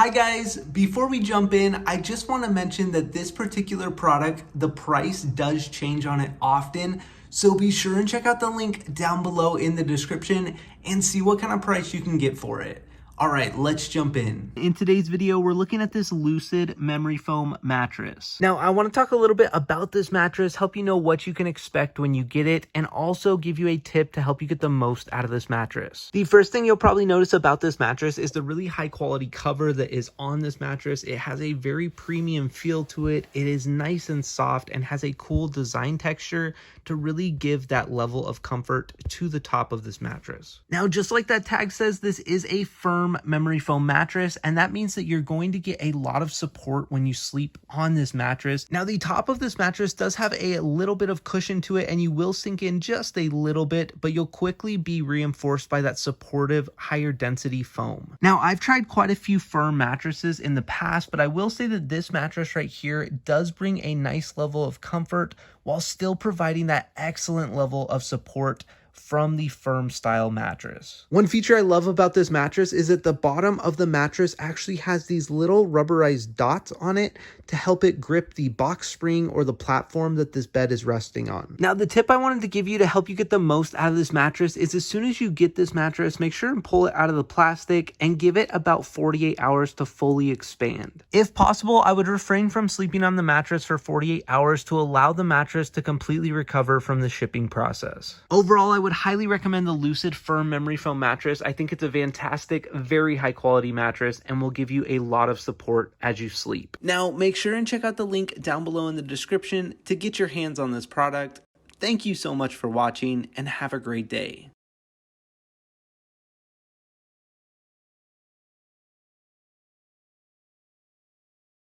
Hi guys, before we jump in, I just want to mention that this particular product, the price does change on it often. So be sure and check out the link down below in the description and see what kind of price you can get for it. All right, let's jump in. In today's video, we're looking at this Lucid memory foam mattress. Now, I want to talk a little bit about this mattress, help you know what you can expect when you get it, and also give you a tip to help you get the most out of this mattress. The first thing you'll probably notice about this mattress is the really high quality cover that is on this mattress. It has a very premium feel to it. It is nice and soft and has a cool design texture to really give that level of comfort to the top of this mattress. Now, just like that tag says, this is a firm memory foam mattress, and that means that you're going to get a lot of support when you sleep on this mattress. Now, the top of this mattress does have a little bit of cushion to it, and you will sink in just a little bit, but you'll quickly be reinforced by that supportive, higher density foam. Now, I've tried quite a few firm mattresses in the past, but I will say that this mattress right here does bring a nice level of comfort while still providing that excellent level of support from the firm style mattress. One feature I love about this mattress is that the bottom of the mattress actually has these little rubberized dots on it to help it grip the box spring or the platform that this bed is resting on. Now, the tip I wanted to give you to help you get the most out of this mattress is as soon as you get this mattress, make sure and pull it out of the plastic and give it about 48 hours to fully expand. If possible, I would refrain from sleeping on the mattress for 48 hours to allow the mattress to completely recover from the shipping process. Overall, I would highly recommend the Lucid firm memory foam mattress. I think it's a fantastic, very high quality mattress and will give you a lot of support as you sleep. Now, make sure and check out the link down below in the description to get your hands on this product. Thank you so much for watching and have a great day.